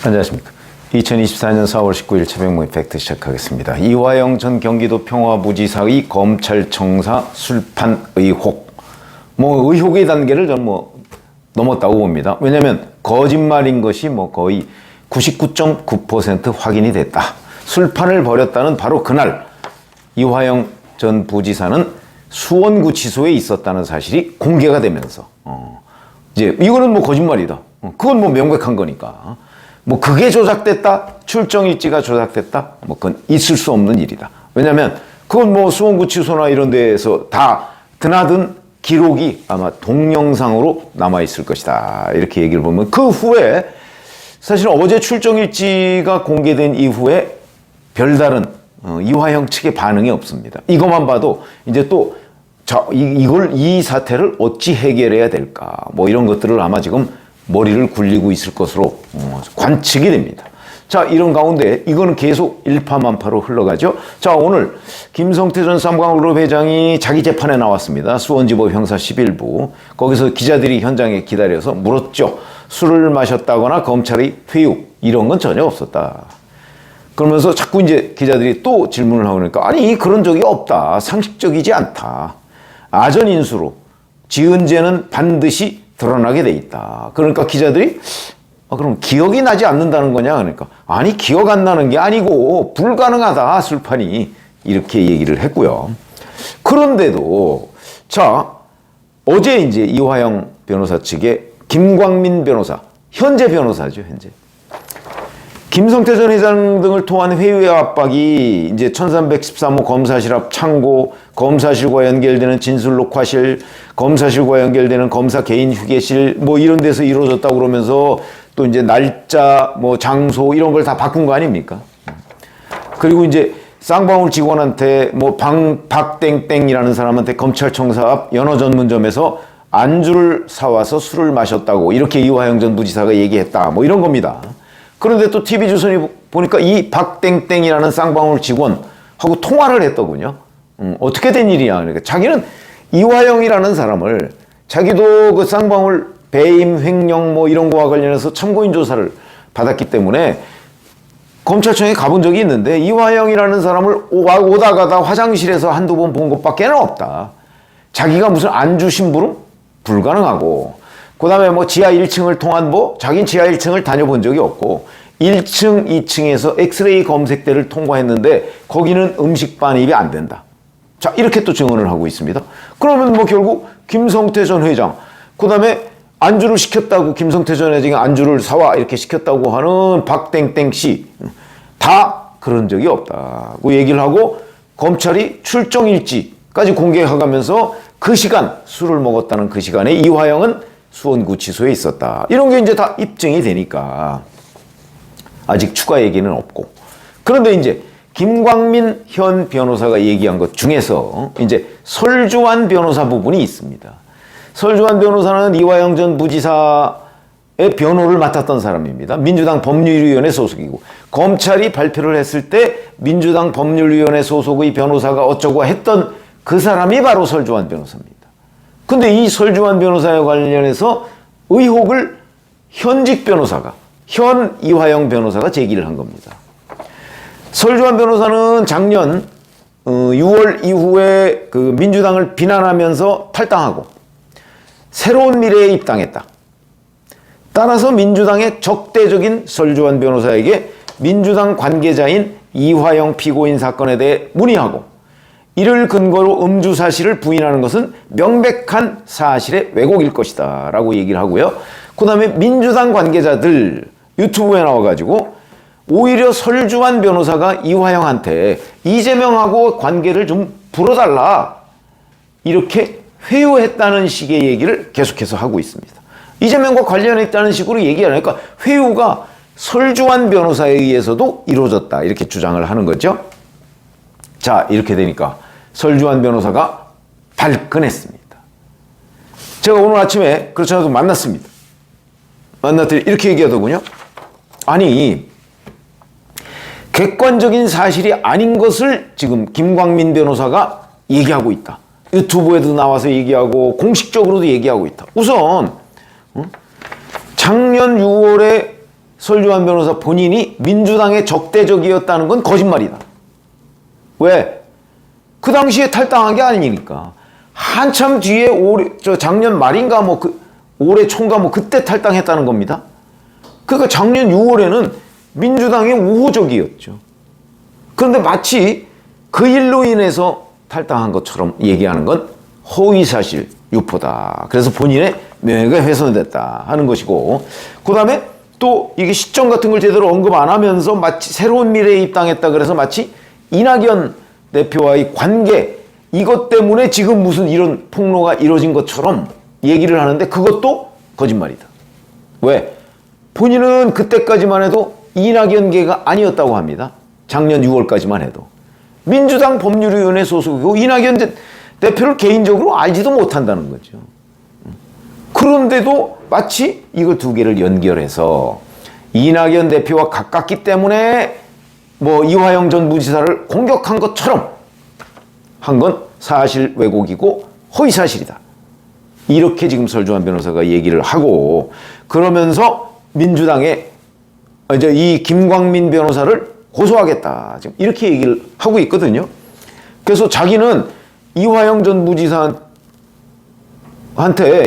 안녕하십니까. 2024년 4월 19일 새벽 모임 팩트 시작하겠습니다. 이화영 전 경기도 평화부지사의 검찰청사 술판 의혹. 의혹의 단계를 전 넘었다고 봅니다. 왜냐하면 거짓말인 것이 거의 99.9% 확인이 됐다. 술판을 벌였다는 바로 그날 이화영 전 부지사는 수원구치소에 있었다는 사실이 공개가 되면서 이제 이거는 거짓말이다. 그건 명백한 거니까. 그게 조작됐다? 출정 일지가 조작됐다? 그건 있을 수 없는 일이다. 왜냐면 그건 수원구치소나 이런 데에서 다 드나든 기록이 아마 동영상으로 남아있을 것이다. 이렇게 얘기를 보면 그 후에 사실 어제 출정 일지가 공개된 이후에 별다른 이화영 측의 반응이 없습니다. 이것만 봐도 이제 또 이 사태를 어찌 해결해야 될까? 이런 것들을 아마 지금 머리를 굴리고 있을 것으로 관측이 됩니다. 자, 이런 가운데 이거는 계속 일파만파로 흘러가죠. 자, 오늘 김성태 전 삼광그룹 회장이 자기 재판에 나왔습니다. 수원지법 형사 11부. 거기서 기자들이 현장에 기다려서 물었죠. 술을 마셨다거나 검찰의 회유 이런 건 전혀 없었다. 그러면서 자꾸 이제 기자들이 또 질문을 하고 그러니까 아니 그런 적이 없다. 상식적이지 않다. 아전인수로 지은 죄는 반드시 드러나게 돼 있다. 그러니까 기자들이 그럼 기억이 나지 않는다는 거냐? 그러니까 아니 기억 안 나는 게 아니고 불가능하다 술판이 이렇게 얘기를 했고요. 그런데도 자 어제 이제 이화영 변호사 측의 김광민 변호사 현재 변호사죠 현재 김성태 전 회장 등을 통한 회유의 압박이 이제 1313호 검사실 앞 창고, 검사실과 연결되는 진술 녹화실, 검사실과 연결되는 검사 개인 휴게실 이런 데서 이루어졌다고 그러면서 또 이제 날짜, 장소 이런 걸 다 바꾼 거 아닙니까? 그리고 이제 쌍방울 직원한테 박땡땡이라는 사람한테 검찰청사 앞 연어 전문점에서 안주를 사와서 술을 마셨다고 이렇게 이화영 전 부지사가 얘기했다. 이런 겁니다. 그런데 또 TV조선이 보니까 이 박땡땡이라는 쌍방울 직원하고 통화를 했더군요. 어떻게 된 일이냐. 그러니까 자기는 이화영이라는 사람을 자기도 그 쌍방울 배임, 횡령 이런 거와 관련해서 참고인 조사를 받았기 때문에 검찰청에 가본 적이 있는데 이화영이라는 사람을 오다 가다 화장실에서 한두 번 본 것밖에 없다. 자기가 무슨 안주 심부름? 불가능하고 그 다음에 지하 1층을 통한 자긴 지하 1층을 다녀본 적이 없고 1층, 2층에서 엑스레이 검색대를 통과했는데 거기는 음식 반입이 안 된다. 자, 이렇게 또 증언을 하고 있습니다. 그러면 결국 김성태 전 회장, 그 다음에 안주를 시켰다고 김성태 전 회장이 안주를 사와 이렇게 시켰다고 하는 박땡땡 씨 다 그런 적이 없다고 얘기를 하고 검찰이 출정 일지까지 공개해가면서 그 시간 술을 먹었다는 그 시간에 이화영은 수원구치소에 있었다. 이런 게 이제 다 입증이 되니까 아직 추가 얘기는 없고. 그런데 이제 김광민 현 변호사가 얘기한 것 중에서 이제 설주환 변호사 부분이 있습니다. 설주환 변호사는 이화영 전 부지사의 변호를 맡았던 사람입니다. 민주당 법률위원회 소속이고 검찰이 발표를 했을 때 민주당 법률위원회 소속의 변호사가 어쩌고 했던 그 사람이 바로 설주환 변호사입니다. 근데 이 설주환 변호사에 관련해서 의혹을 현직 변호사가, 현 이화영 변호사가 제기를 한 겁니다. 설주환 변호사는 작년 6월 이후에 그 민주당을 비난하면서 탈당하고 새로운 미래에 입당했다. 따라서 민주당의 적대적인 설주환 변호사에게 민주당 관계자인 이화영 피고인 사건에 대해 문의하고 이를 근거로 음주 사실을 부인하는 것은 명백한 사실의 왜곡일 것이다 라고 얘기를 하고요. 그 다음에 민주당 관계자들 유튜브에 나와가지고 오히려 설주환 변호사가 이화영한테 이재명하고 관계를 좀 풀어달라 이렇게 회유했다는 식의 얘기를 계속해서 하고 있습니다. 이재명과 관련했다는 식으로 얘기하니까 회유가 설주환 변호사에 의해서도 이루어졌다 이렇게 주장을 하는 거죠. 자, 이렇게 되니까 설주환 변호사가 발끈했습니다. 제가 오늘 아침에 그렇지 않아도 만났습니다. 만났더니 이렇게 얘기하더군요. 아니 객관적인 사실이 아닌 것을 지금 김광민 변호사가 얘기하고 있다. 유튜브에도 나와서 얘기하고 공식적으로도 얘기하고 있다. 우선 작년 6월에 설주환 변호사 본인이 민주당에 적대적이었다는 건 거짓말이다. 왜? 그 당시에 탈당한 게 아니니까. 한참 뒤에 작년 말인가 올해 초인가 그때 탈당했다는 겁니다. 그러니까 작년 6월에는 민주당에 우호적이었죠. 그런데 마치 그 일로 인해서 탈당한 것처럼 얘기하는 건 허위사실 유포다. 그래서 본인의 명예가 훼손됐다 하는 것이고, 그 다음에 또 이게 시점 같은 걸 제대로 언급 안 하면서 마치 새로운 미래에 입당했다 그래서 마치 이낙연 대표와의 관계, 이것 때문에 지금 무슨 이런 폭로가 이루어진 것처럼 얘기를 하는데 그것도 거짓말이다. 왜? 본인은 그때까지만 해도 이낙연계가 아니었다고 합니다. 작년 6월까지만 해도. 민주당 법률위원회 소속이고 이낙연 대표를 개인적으로 알지도 못한다는 거죠. 그런데도 마치 이걸 두 개를 연결해서 이낙연 대표와 가깝기 때문에 이화영 전 부지사를 공격한 것처럼 한 건 사실 왜곡이고 허위사실이다. 이렇게 지금 설주환 변호사가 얘기를 하고, 그러면서 민주당에 이제 이 김광민 변호사를 고소하겠다. 지금 이렇게 얘기를 하고 있거든요. 그래서 자기는 이화영 전 부지사한테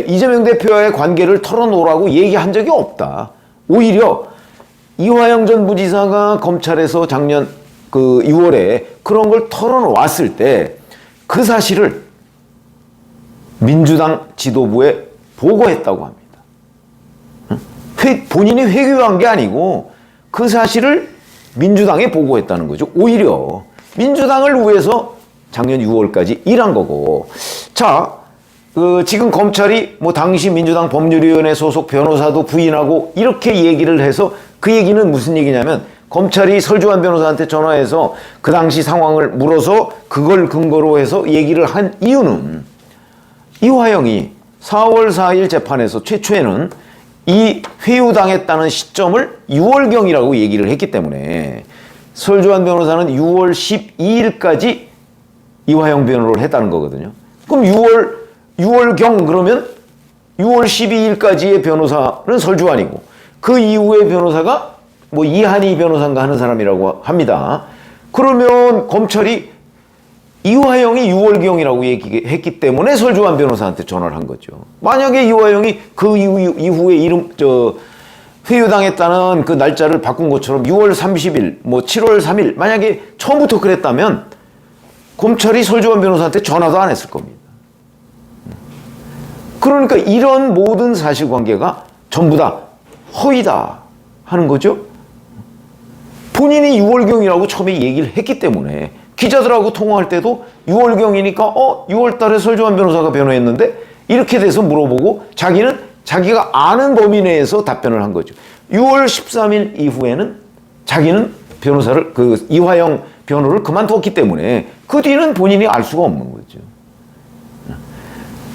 이재명 대표와의 관계를 털어놓으라고 얘기한 적이 없다. 오히려 이화영 전 부지사가 검찰에서 작년 6월에 그런 걸 털어놓았을 때 그 사실을 민주당 지도부에 보고했다고 합니다. 본인이 회귀한 게 아니고 그 사실을 민주당에 보고했다는 거죠. 오히려 민주당을 위해서 작년 6월까지 일한 거고. 자, 지금 검찰이 당시 민주당 법률위원회 소속 변호사도 부인하고 이렇게 얘기를 해서, 그 얘기는 무슨 얘기냐면 검찰이 설주환 변호사한테 전화해서 그 당시 상황을 물어서 그걸 근거로 해서 얘기를 한 이유는 이화영이 4월 4일 재판에서 최초에는 이 회유당했다는 시점을 6월경이라고 얘기를 했기 때문에 설주환 변호사는 6월 12일까지 이화영 변호를 했다는 거거든요. 그럼 6월경 그러면 6월 12일까지의 변호사는 설주환이고 그 이후의 변호사가 이한희 변호사인가 하는 사람이라고 합니다. 그러면 검찰이 이화영이 6월경이라고 얘기했기 때문에 설주환 변호사한테 전화를 한 거죠. 만약에 이화영이 그 이후에 회유당했다는 그 날짜를 바꾼 것처럼 6월 30일, 7월 3일 만약에 처음부터 그랬다면 검찰이 설주환 변호사한테 전화도 안 했을 겁니다. 그러니까 이런 모든 사실관계가 전부 다 허위다 하는 거죠. 본인이 6월경이라고 처음에 얘기를 했기 때문에 기자들하고 통화할 때도 6월경이니까 6월 달에 설주환 변호사가 변호했는데 이렇게 돼서 물어보고 자기는 자기가 아는 범위 내에서 답변을 한 거죠. 6월 13일 이후에는 자기는 변호사를 이화영 변호를 그만두었기 때문에 그 뒤는 본인이 알 수가 없는 거죠.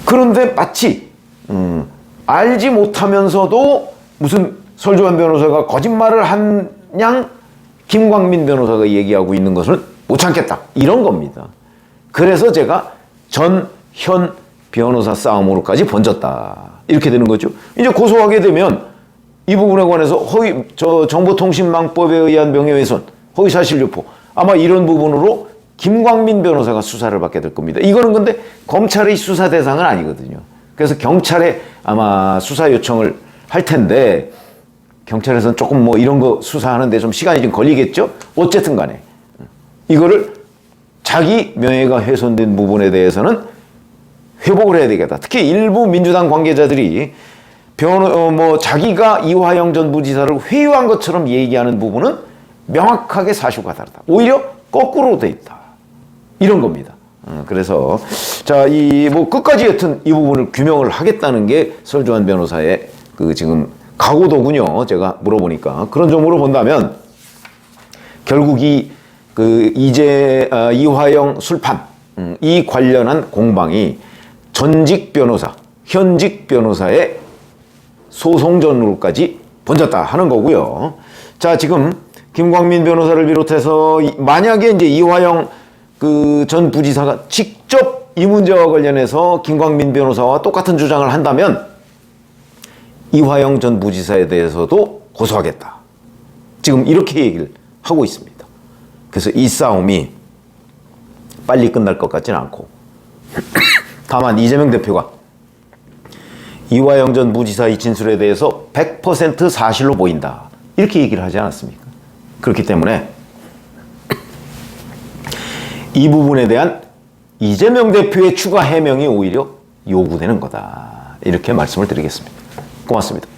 그런데 마치 알지 못하면서도 무슨 설주환 변호사가 거짓말을 한 양 김광민 변호사가 얘기하고 있는 것을 못 참겠다. 이런 겁니다. 그래서 제가 전현 변호사 싸움으로까지 번졌다. 이렇게 되는 거죠. 이제 고소하게 되면 이 부분에 관해서 정보통신망법에 의한 명예훼손, 허위사실 유포, 아마 이런 부분으로 김광민 변호사가 수사를 받게 될 겁니다. 이거는 근데 검찰의 수사 대상은 아니거든요. 그래서 경찰에 아마 수사 요청을 할 텐데 경찰에서는 조금 이런 거 수사하는데 좀 시간이 좀 걸리겠죠? 어쨌든 간에 이거를 자기 명예가 훼손된 부분에 대해서는 회복을 해야 되겠다. 특히 일부 민주당 관계자들이 자기가 이화영 전 부지사를 회유한 것처럼 얘기하는 부분은 명확하게 사실과 다르다. 오히려 거꾸로 돼 있다. 이런 겁니다. 그래서 자, 끝까지 여튼 이 부분을 규명을 하겠다는 게 설주환 변호사의 지금 각오더군요. 제가 물어보니까. 그런 점으로 본다면 결국 이화영 술판 이 관련한 공방이 전직 변호사, 현직 변호사의 소송전으로까지 번졌다 하는 거고요. 자, 지금 김광민 변호사를 비롯해서 만약에 이제 이화영 전 부지사가 직접 이 문제와 관련해서 김광민 변호사와 똑같은 주장을 한다면 이화영 전 부지사에 대해서도 고소하겠다. 지금 이렇게 얘기를 하고 있습니다. 그래서 이 싸움이 빨리 끝날 것 같지는 않고 다만 이재명 대표가 이화영 전 부지사 이 진술에 대해서 100% 사실로 보인다 이렇게 얘기를 하지 않았습니까? 그렇기 때문에 이 부분에 대한 이재명 대표의 추가 해명이 오히려 요구되는 거다 이렇게 말씀을 드리겠습니다. 고맙습니다.